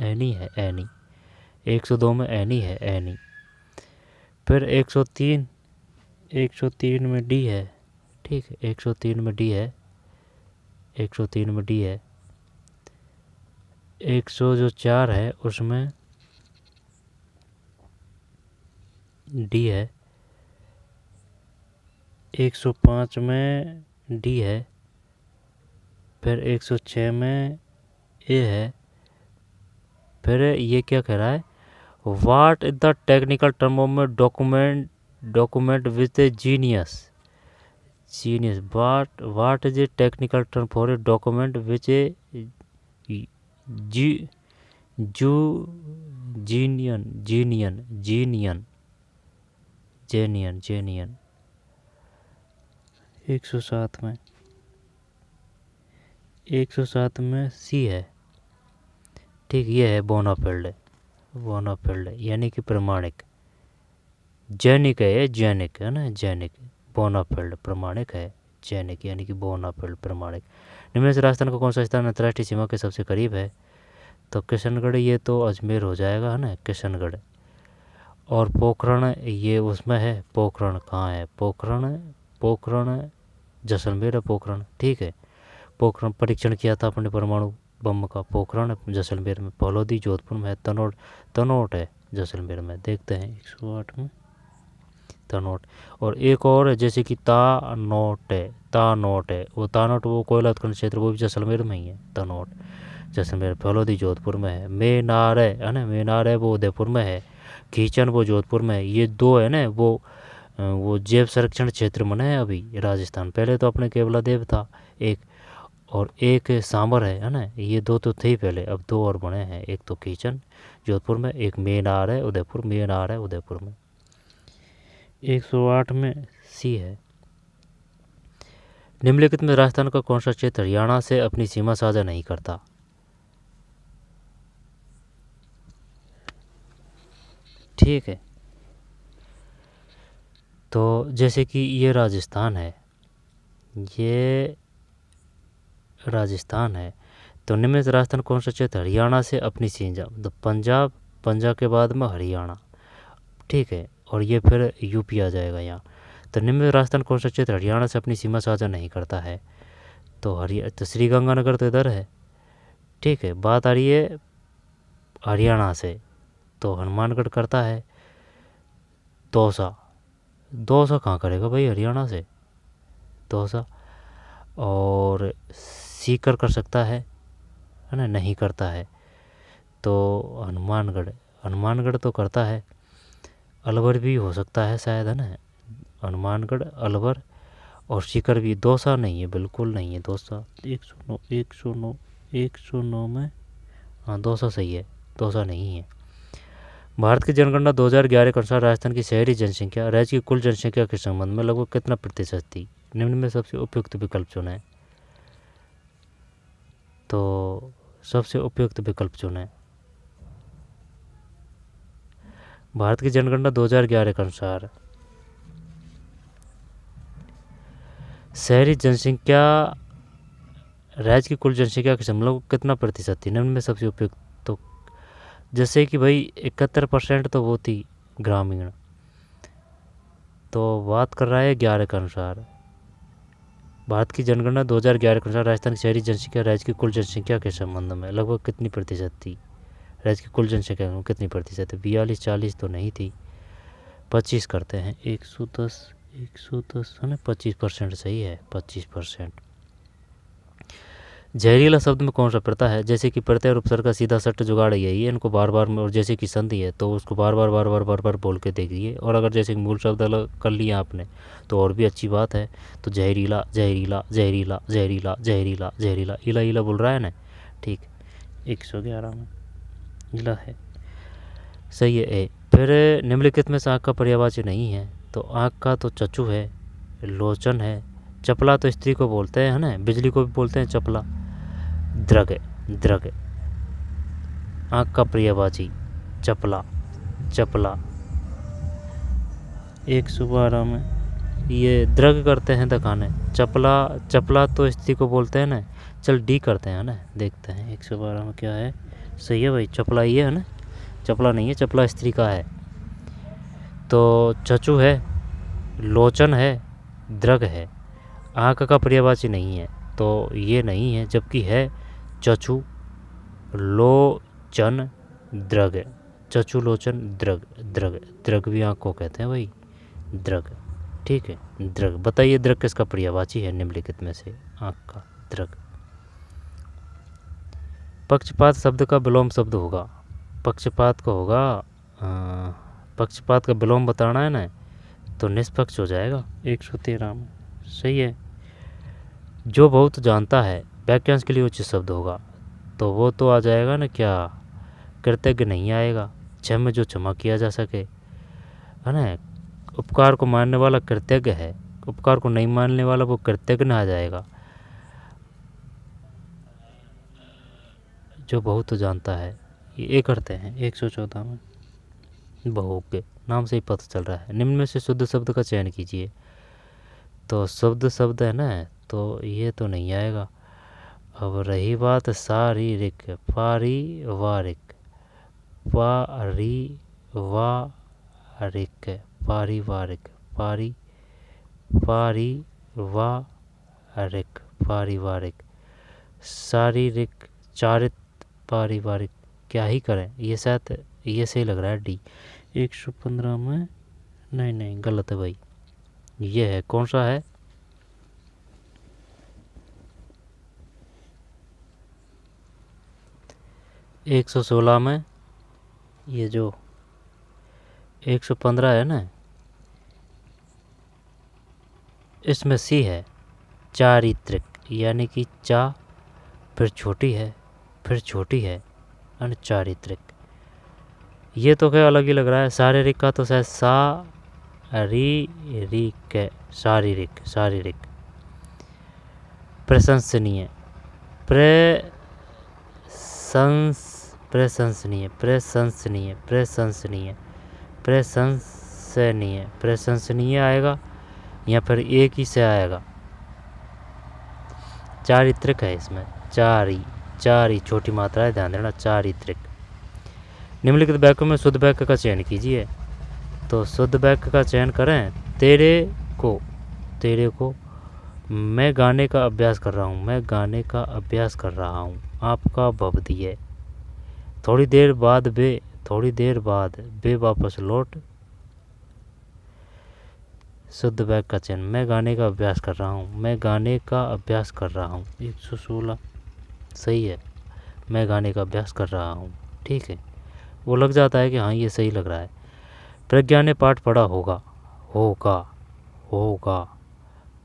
any है, any 102 में any है, any। फिर 103 में डी है। ठीक है, 103 में डी है, 103 में डी है। 104 है उसमें डी है। 105 में डी है। फिर 106 में ए है। फिर ये क्या कह रहा है? What is the technical term of document with genius. Genius, what is a technical term for a document which a जी जू जीनियन जीनियन जीनियन जेनियन जेनियन 107 में 107 में सी है। ठीक, ये है बोनाफिल्ड यानी कि प्रमाणिक। जैनिक है ये, जैनिक है ना, जैनिक। बोनाफिल्ड प्रमाणिक है, जैनिक यानी कि बोनाफिल्ड प्रमाणिक। निम्न में से राजस्थान का कौन सा स्थान अंतर्राष्ट्रीय सीमा के सबसे करीब है? तो किशनगढ़, ये तो अजमेर हो जाएगा है ना, किशनगढ़। और पोखरण ये उसमें है, पोखरण कहाँ है? पोखरण जैसलमेर है, पोखरण। ठीक है, पोखरण परीक्षण किया था अपने परमाणु बम का, पोखरण जैसलमेर में। फलोदी जोधपुर में है। तनोट है जैसलमेर में। देखते हैं 108 में तनोट। और एक और है जैसे कि तानोट है वो तानोट, वो कोयला उत्खनन क्षेत्र, वो भी जैसलमेर में ही है। तनोट जैसलमेर। फलोदी जोधपुर में है। मेनार है ना, मेनार है वो उदयपुर में है। खींचन वो जोधपुर में है। ये दो है ना, वो जैव संरक्षण क्षेत्र में है अभी राजस्थान। पहले तो अपने केवलादेव था एक, और एक सांबर है ना। ये दो तो थे ही पहले, अब दो और बने हैं। एक तो खींचन जोधपुर में, एक मेनार है उदयपुर में। 108 में सी है। निम्नलिखित में राजस्थान का कौन सा क्षेत्र हरियाणा से अपनी सीमा साझा नहीं करता? ठीक है, तो जैसे कि ये राजस्थान है, तो निम्न में से राजस्थान कौन सा क्षेत्र हरियाणा से अपनी सीमा, तो पंजाब के बाद में हरियाणा। ठीक है, और ये फिर यूपी आ जाएगा यहाँ। तो निम्न में राजस्थान कौन सा क्षेत्र हरियाणा से अपनी सीमा साझा नहीं करता है? तो श्रीगंगानगर तो इधर है। ठीक है, बात आ रही है हरियाणा से, तो हनुमानगढ़ करता है। दौसा कहाँ करेगा भाई हरियाणा से? दौसा। और सीकर कर सकता है ना, नहीं करता है। तो हनुमानगढ़ तो करता है। अलवर भी हो सकता है शायद, है ना। हनुमानगढ़, अलवर और सीकर भी। दौसा नहीं है, बिल्कुल नहीं है दौसा। 109 में हाँ दौसा सही है, दौसा नहीं है। भारत की जनगणना 2011 के अनुसार राजस्थान की शहरी जनसंख्या राज्य की कुल जनसंख्या के संबंध में लगभग कितना प्रतिशत थी? निम्न में सबसे उपयुक्त विकल्प चुनें। तो सबसे उपयुक्त विकल्प चुनें। भारत की जनगणना 2011 के अनुसार शहरी जनसंख्या राज्य की कुल जनसंख्या के संबंध में कितना प्रतिशत थी? निम्न में सबसे उपयुक्त, तो जैसे कि भाई 71% तो वो थी ग्रामीण, तो बात कर रहा है 11 के अनुसार। भारत की जनगणना 2011 के अनुसार राजस्थान की शहरी जनसंख्या राज्य की कुल जनसंख्या के संबंध में लगभग कितनी प्रतिशत थी? राज्य की कुल जनसंख्या में कितनी प्रतिशत है? 42-40 तो नहीं थी, 25 करते हैं। 110 है ना, 25% सही है, 25%। जहरीला शब्द में कौन सा प्रत्यय है? जैसे कि प्रत्यय और उपसर्ग का सीधा सट्ट जुगाड़ यही है, इनको बार बार में, और जैसे कि संधि है तो उसको बार बार बोल के देखिए। और अगर जैसे कि मूल शब्द अलग कर लिया आपने तो और भी अच्छी बात है। तो जहरीला जहरीला जहरीला जहरीला जहरीला जहरीला, इला इला बोल रहा है ना। ठीक, 111 में इला है, सही है ए। फिर निम्नलिखित में से आँख का पर्यायवाची नहीं है? तो आँख का तो चचु है, लोचन है। चपला तो स्त्री को बोलते हैं, है ना, बिजली को भी बोलते हैं चपला। द्रग आँख का पर्यायवाची चपला। 112 में ये द्रग करते हैं दिखाने। चपला तो स्त्री को बोलते हैं ना। चल डी करते हैं ना, देखते हैं 112 में क्या है। सही है भाई, चपला ये है ना, चपला नहीं है, चपला स्त्री का है। तो चचु है, लोचन है, द्रग है। आँख का पर्यायवाची नहीं है तो ये नहीं है, जबकि है चचु लोचन द्रग। चचु लोचन द्रग भी आँख को कहते हैं भाई, द्रग। ठीक है, द्रग। बताइए द्रग किसका पर्यायवाची है निम्नलिखित में से? आँख का द्रग। पक्षपात शब्द का विलोम शब्द होगा। पक्षपात का विलोम बताना है ना, तो निष्पक्ष हो जाएगा 113 में। सही है। जो बहुत जानता है वाक्यांश के लिए उचित शब्द होगा, तो वो तो आ जाएगा ना क्या, कृतज्ञ नहीं आएगा। क्षम में जो क्षमा किया जा सके, है ना। उपकार को मानने वाला कृतज्ञ है, उपकार को नहीं मानने वाला वो कृतज्ञ आ जाएगा। जो बहुत जानता है, ये करते हैं 114 में। बहुज्ञ नाम से ही पता चल रहा है। निम्न में से शुद्ध शब्द का चयन कीजिए। तो शुद्ध शब्द है ना, तो ये तो नहीं आएगा। अब रही बात शारीरिक, पारिवारिक, पारिवारिक, पारिवारिक, पारिवारिक, पारिवारिक, शारीरिक, चारित, पारिवारिक, क्या ही करें। ये शायद ये सही लग रहा है डी। 115 में नहीं गलत है भाई। ये है, कौन सा है? 116 में ये जो 115 है ना, इसमें सी है चारित्रिक, यानी कि चा फिर छोटी है, फिर छोटी है, और चारित्रिक। ये तो क्या अलग ही लग रहा है। शारीरिक का तो शायद शारीरिक है, शारीरिक, शारीरिक। प्रशंसनीय, प्रशंसनीय, प्रशंसनीय, प्रशंसनीय, प्रशंसनीय, प्रशंसनीय आएगा, या फिर एक ही से आएगा। चारित्रिक है इसमें, चारी छोटी मात्रा है, ध्यान देना, चारित्रिक। निम्नलिखित वाक्यों में शुद्ध वाक्य का चयन कीजिए। तो शुद्ध वाक्य का चयन करें। तेरे को मैं गाने का अभ्यास कर रहा हूँ, मैं गाने का अभ्यास कर रहा हूँ, आपका भवदी है। थोड़ी देर बाद वे वापस लौट। शुद्ध वाक्य का चयन, मैं गाने का अभ्यास कर रहा हूँ, मैं गाने का अभ्यास कर रहा हूँ। 116 सही है, मैं गाने का अभ्यास कर रहा हूँ। ठीक है, वो लग जाता है कि हाँ ये सही लग रहा है। प्रज्ञा ने पाठ पढ़ा होगा, होगा,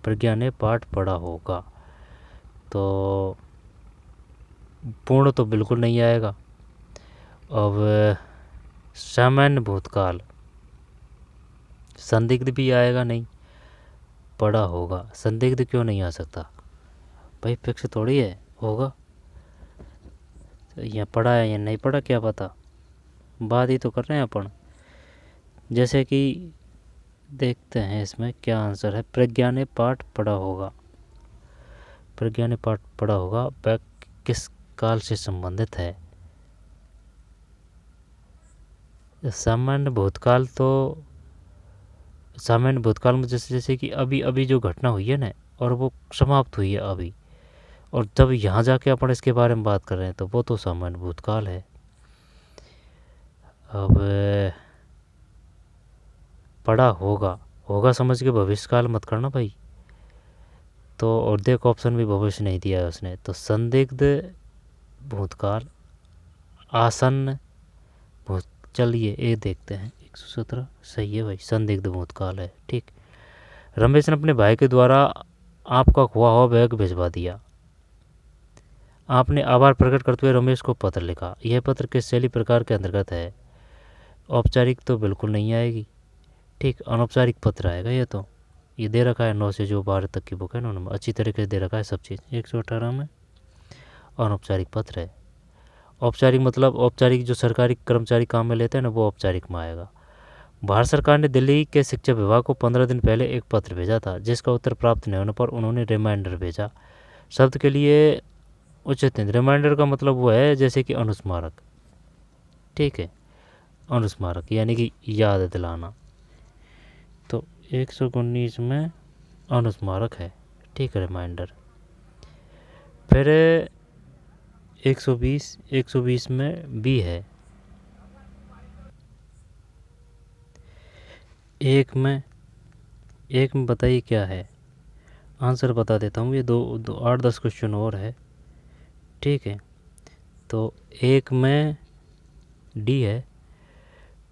प्रज्ञा ने पाठ पढ़ा होगा। तो पूर्ण तो बिल्कुल नहीं आएगा। अब सामान्य भूतकाल, संदिग्ध भी आएगा नहीं। पढ़ा होगा, संदिग्ध क्यों नहीं आ सकता भाई, फिक्स थोड़ी है होगा। यहाँ पढ़ा है या नहीं पढ़ा क्या पता, बात ही तो कर रहे हैं अपन। जैसे कि देखते हैं इसमें क्या आंसर है। प्रज्ञा ने पाठ पढ़ा होगा, प्रज्ञा ने पाठ पढ़ा होगा, वाक्य किस काल से संबंधित है? सामान्य भूतकाल, तो सामान्य भूतकाल में जैसे कि अभी जो घटना हुई है ना, और वो समाप्त हुई है अभी, और जब यहाँ जाके अपन इसके बारे में बात कर रहे हैं, तो वो तो सामान्य भूतकाल है। अब पढ़ा होगा समझ के भविष्य काल मत करना भाई। तो और देखो ऑप्शन भी भविष्य नहीं दिया है उसने। तो संदिग्ध भूतकाल, आसन्न चलिए ये देखते हैं। 117 सही है भाई, संदिग्ध भूतकाल है। ठीक। रमेश ने अपने भाई के द्वारा आपका खोआ हुआ बैग भिजवा दिया। आपने आभार प्रकट करते हुए रमेश को पत्र लिखा। यह पत्र किस शैली प्रकार के अंतर्गत है? औपचारिक तो बिल्कुल नहीं आएगी। ठीक, अनौपचारिक पत्र आएगा। ये दे रखा है 9 से जो 12 तक की बुक है ना, उनमें अच्छी तरीके से दे रखा है सब चीज़। 118 में अनौपचारिक पत्र है। औपचारिक मतलब औपचारिक जो सरकारी कर्मचारी काम में लेते हैं ना, वो औपचारिक में आएगा। भारत सरकार ने दिल्ली के शिक्षा विभाग को 15 दिन पहले एक पत्र भेजा था, जिसका उत्तर प्राप्त नहीं होने पर उन्होंने रिमाइंडर भेजा। शब्द के लिए उचित नहीं। रिमाइंडर का मतलब वो है जैसे कि अनुस्मारक। ठीक है, अनुस्मारक यानी कि याद दिलाना। तो 119 में अनुस्मारक है। ठीक है, रिमाइंडर। फिर 120 में बी है। एक में बताइए क्या है आंसर, बता देता हूँ। ये 8-10 क्वेश्चन और है। ठीक है, तो एक में डी है।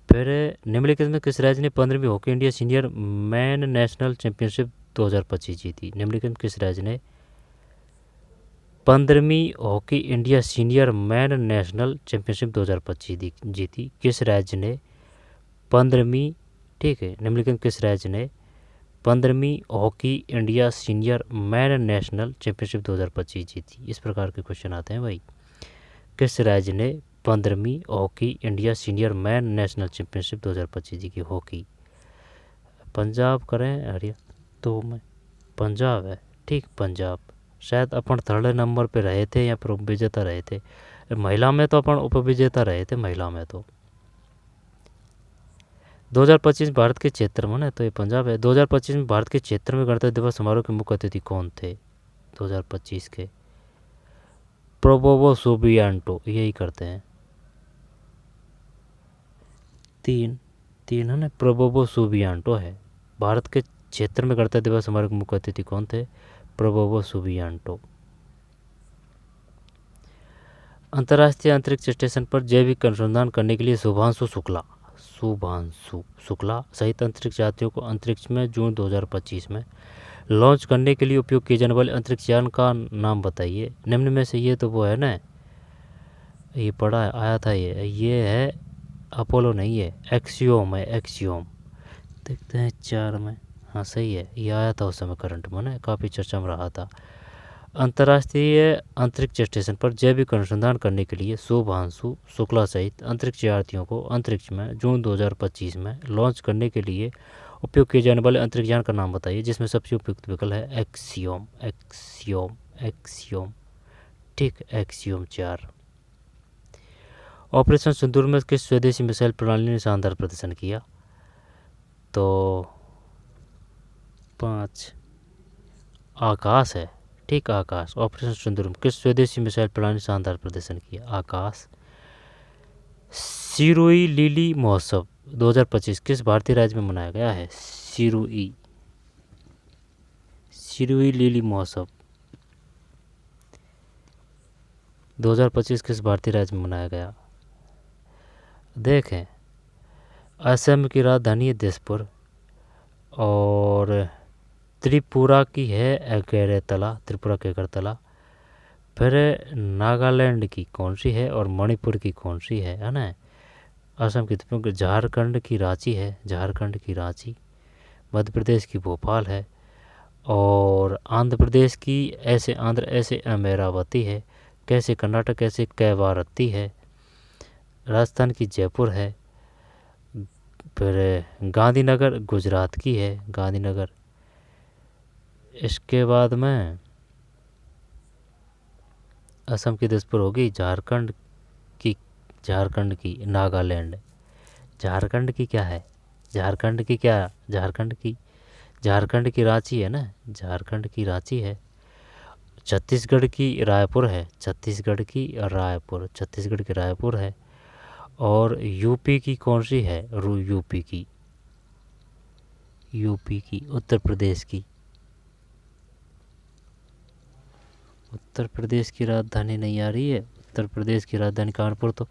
फिर निम्नलिखित में किस राज्य ने 15वीं hockey India senior man national championship 2025 जीती? निम्नलिखित किस राज्य ने 15वीं hockey India senior man national championship 2025 जीती? किस राज्य ने 15वीं, ठीक है, निम्नलिखित किस राज्य ने 15वीं hockey India senior man national championship 2025 जीती? इस प्रकार के क्वेश्चन आते हैं भाई। किस राज्य ने 15वीं hockey India senior man national championship 2025 जी की हॉकी? पंजाब करें हरियाणा? तो मैं पंजाब है, ठीक, पंजाब। शायद अपन थर्ड नंबर पे रहे थे या फिर उपविजेता रहे थे। महिला में तो अपन उपविजेता रहे थे, महिला में तो। 2025 भारत के क्षेत्र में ना, तो ये पंजाब है। 2025 में भारत के क्षेत्र में गणतंत्र दिवस समारोह के मुख्य अतिथि कौन थे 2025 के? प्रोबोवो सुबियांटो, यही करते हैं। तीन है ना, प्रोबोवो सुबियांटो है। भारत के क्षेत्र में गणतंत्र दिवस समारोह के मुख्य अतिथि कौन थे? Prabowo Subianto. अंतर्राष्ट्रीय अंतरिक्ष स्टेशन पर जैविक अनुसंधान करने के लिए शुभांशु शुक्ला सहित अंतरिक्ष यात्रियों को अंतरिक्ष में जून 2025 में लॉन्च करने के लिए उपयोग किए जाने वाले अंतरिक्ष यान का नाम बताइए। निम्न में से ये तो वो है ना, ये पढ़ा आया था, ये है अपोलो नहीं है, एक्सियोम है, एक्सियोम। देखते हैं 4 में, हाँ सही है, ये आया था उस समय करंट में ना, काफ़ी चर्चा में रहा था। अंतर्राष्ट्रीय अंतरिक्ष स्टेशन पर जैविक अनुसंधान करने के लिए शुभांशु शुक्ला सहित अंतरिक्ष यात्रियों को अंतरिक्ष में जून 2025 में लॉन्च करने के लिए उपयोग किए जाने वाले अंतरिक्ष यान का नाम बताइए, जिसमें सबसे उपयुक्त विकल्प है एक्सियोम। ठीक, एक्सियोम 4। ऑपरेशन सिंदूर में किस स्वदेशी मिसाइल प्रणाली ने शानदार प्रदर्शन किया? तो 5 आकाश है, ठीक, आकाश। ऑपरेशन सिंदूर में किस स्वदेशी मिसाइल प्रणाली ने शानदार प्रदर्शन किया? आकाश। सिरुई लिली महोत्सव 2025 किस भारतीय राज्य में मनाया गया है? सिरुई लिली महोत्सव 2025 किस भारतीय राज्य में मनाया गया? देखें, असम की राजधानी है दिसपुर, और त्रिपुरा की है अगरतला, त्रिपुरा के अगरतला। फिर नागालैंड की कौन सी है और मणिपुर की कौन सी है ना? असम की त्रिपुरा, झारखंड की रांची है, झारखंड की रांची। मध्य प्रदेश की भोपाल है, और आंध्र प्रदेश की ऐसे अमरावती है, कैसे कर्नाटक ऐसे कैवारत्ती है। राजस्थान की जयपुर है। फिर गांधीनगर गुजरात की है, गांधीनगर। इसके बाद में असम की दिसपुर होगी, झारखंड की नागालैंड। झारखंड की क्या है? झारखंड की रांची है ना, झारखंड की रांची है। छत्तीसगढ़ की रायपुर है, छत्तीसगढ़ की रायपुर है। और यूपी की कौन सी है? यूपी की उत्तर प्रदेश की राजधानी नहीं आ रही है। उत्तर प्रदेश की राजधानी कानपुर तो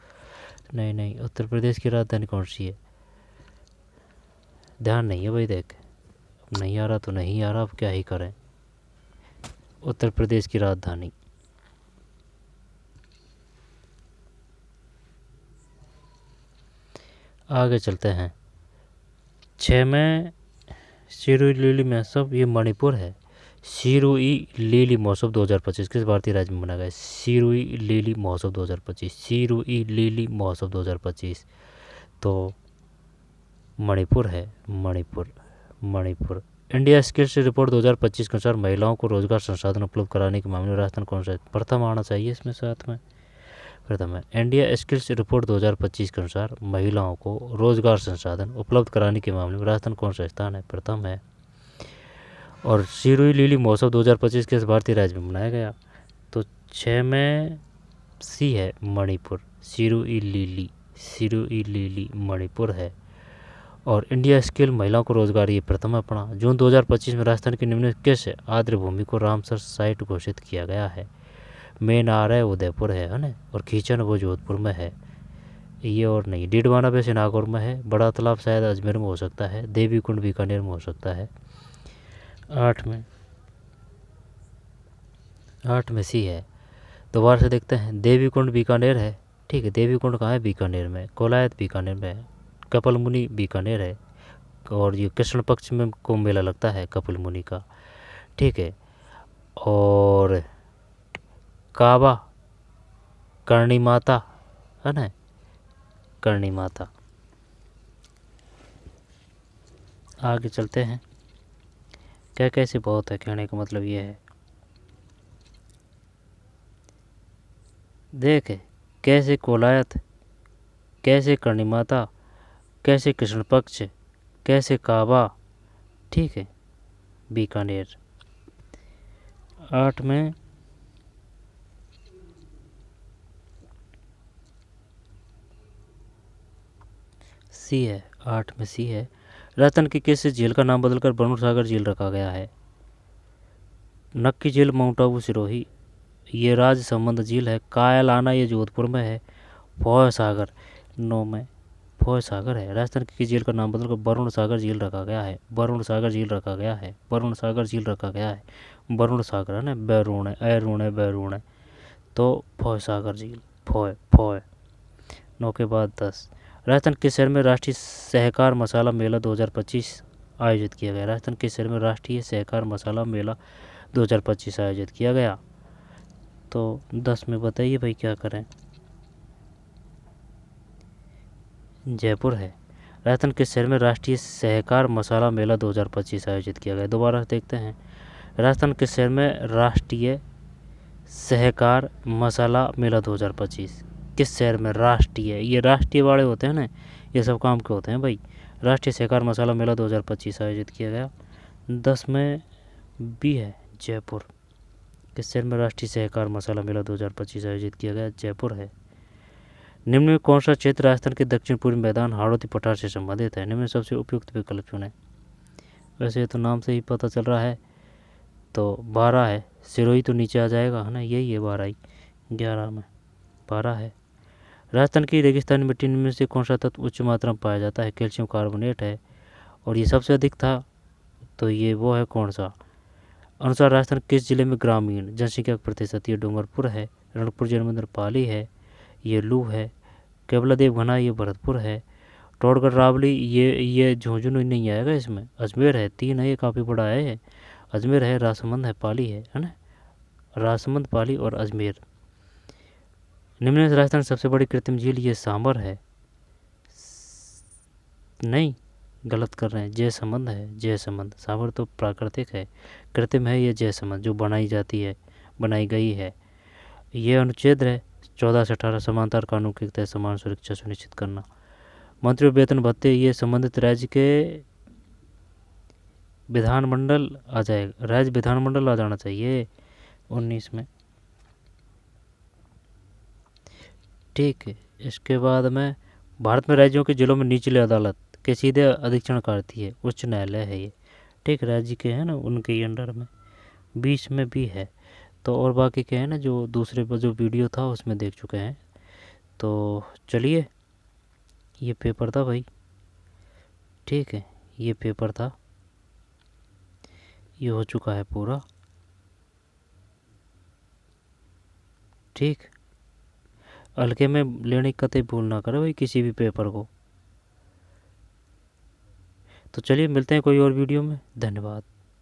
नहीं, उत्तर प्रदेश की राजधानी कौन सी है? ध्यान नहीं है भाई, देख, नहीं आ रहा तो नहीं आ रहा, अब क्या ही करें। उत्तर प्रदेश की राजधानी। आगे चलते हैं। 6 में सिरुई लिली महोत्सव, ये मणिपुर है। सिरुई लिली महोत्सव 2025 किस भारतीय राज्य में मनाया गया? सिरुई लिली महोत्सव 2025 तो मणिपुर है, मणिपुर। इंडिया स्किल्स रिपोर्ट 2025 के अनुसार महिलाओं को रोजगार संसाधन उपलब्ध कराने के मामले में राजस्थान कौन सा प्रथम आना चाहिए? इसमें साथ में प्रथम है। इंडिया स्किल्स रिपोर्ट 2025 के अनुसार महिलाओं को रोजगार संसाधन उपलब्ध कराने के मामले में राजस्थान कौन सा स्थान है? प्रथम है। और सिरुई लिली महोत्सव 2025 किस भारतीय राज्य में मनाया गया? तो 6 में सी है, मणिपुर। सिरुई लिली मणिपुर है। और इंडिया स्किल महिलाओं को रोजगार, ये प्रथम अपना। जून 2025 में राजस्थान की निम्नलिखित किस आर्द्र भूमि को रामसर साइट घोषित किया गया है? मेनार है, उदयपुर है ना, और खींचन वो जोधपुर में है, ये और नहीं। डीडवाना वैसे नागौर में है। बड़ा तालाब शायद अजमेर में हो सकता है। देवी कुंड बीकानेर में हो सकता है। आठ में सी है। दोबारा से देखते हैं, देवी कुंड बीकानेर है, ठीक है। देवी कुंड कहाँ है? बीकानेर में। कोलायत बीकानेर में है। कपिल मुनि बीकानेर है। और ये कृष्ण पक्ष में कुंभ मेला लगता है कपिल मुनि का, ठीक है। और काबा करणी माता है ना, करणी माता। आगे चलते हैं, क्या कैसे बहुत है, कहने का मतलब ये है। देख कैसे कोलायत, कैसे करणी माता, कैसे कृष्ण पक्ष, कैसे काबा, ठीक है, बीकानेर। 8 में सी है। 8 में सी है। राजस्थान की किस झील का नाम बदलकर बरूण सागर झील रखा गया है? नक्की झील माउंट आबू सिरोही, ये राज संबंध झील है। कायलाना ये जोधपुर में है। फौज सागर 9 में फौज सागर है। राजस्थान की किस झील का नाम बदलकर वरुण सागर झील रखा गया है? वरुण सागर झील रखा गया है। वरुण सागर झील रखा गया है। वरुण सागर है ना, बैरून है, ऐरून है, बैरून है, तो फौज सागर झील। फौज 9 के बाद 10। राजस्थान किस शहर में राष्ट्रीय सहकार मसाला मेला 2025 आयोजित किया गया? राजस्थान किस शहर में राष्ट्रीय सहकार मसाला मेला 2025 आयोजित किया गया? तो 10 में बताइए भाई, क्या करें? जयपुर है। राजस्थान किस शहर में राष्ट्रीय सहकार मसाला मेला 2025 आयोजित किया गया? दोबारा देखते हैं, राजस्थान किस शहर में राष्ट्रीय सहकार मसाला मेला 2025, किस शहर में? राष्ट्रीय, ये राष्ट्रीय वाले होते हैं ना, ये सब काम के होते हैं भाई। राष्ट्रीय सहकार मसाला मेला 2025 आयोजित किया गया। 10 में बी है, जयपुर। किस शहर में राष्ट्रीय सहकार मसाला मेला 2025 आयोजित किया गया? जयपुर है। निम्न में कौन सा क्षेत्र राजस्थान के दक्षिण पूर्वी मैदान हाड़ौती पठार से संबंधित है? निम्न में सबसे उपयुक्त विकल्प चुनें। वैसे तो नाम से ही पता चल रहा है, तो 12 है। सिरोही तो नीचे आ जाएगा है ना, यही है 12 ही। 11 में 12 है। राजस्थान की रेगिस्तानी मिट्टी में से कौन सा तत्व उच्च मात्रा में पाया जाता है? कैल्शियम कार्बोनेट है, और ये सबसे अधिक था, तो ये वो है कौन सा? अनुसार राजस्थान किस जिले में ग्रामीण जनसंख्या का प्रतिशत? ये डूंगरपुर है। रणकपुर जैन मंदिर पाली है, ये लू है। केवलादेव घना ये भरतपुर है। टोडगढ़ रावली ये झुंझुनू नहीं आएगा इसमें। अजमेर है, 3 है, ये काफ़ी बड़ा है ये। अजमेर है, राजसमंद है, पाली है ना, राजसमंद, पाली और अजमेर। निम्न में राजस्थान की सबसे बड़ी कृत्रिम झील ये सांबर है। नहीं, गलत कर रहे हैं, जयसमंद है, जयसमंद। सांबर तो प्राकृतिक है, कृत्रिम है ये जयसमंद, जो बनाई जाती है, बनाई गई है। ये अनुच्छेद है 14 से 18, समांतर कानून के तहत समान सुरक्षा सुनिश्चित करना। मंत्री वेतन भत्ते ये संबंधित राज्य के विधानमंडल आ जाएगा, राज्य विधानमंडल आ जाना चाहिए 19 में, ठीक है। इसके बाद में भारत में राज्यों के जिलों में निचली अदालत के सीधे अधीक्षण करती है, उच्च न्यायालय है ये, ठीक। राज्य के हैं ना, उनके ही अंडर में। 20 में भी है। तो और बाकी के हैं ना, जो दूसरे पर जो वीडियो था उसमें देख चुके हैं। तो चलिए, ये पेपर था भाई, ठीक है, ये पेपर था, ये हो चुका है पूरा, ठीक। हल्के में लेने की कतई भूल ना करें भाई किसी भी पेपर को। तो चलिए मिलते हैं कोई और वीडियो में। धन्यवाद।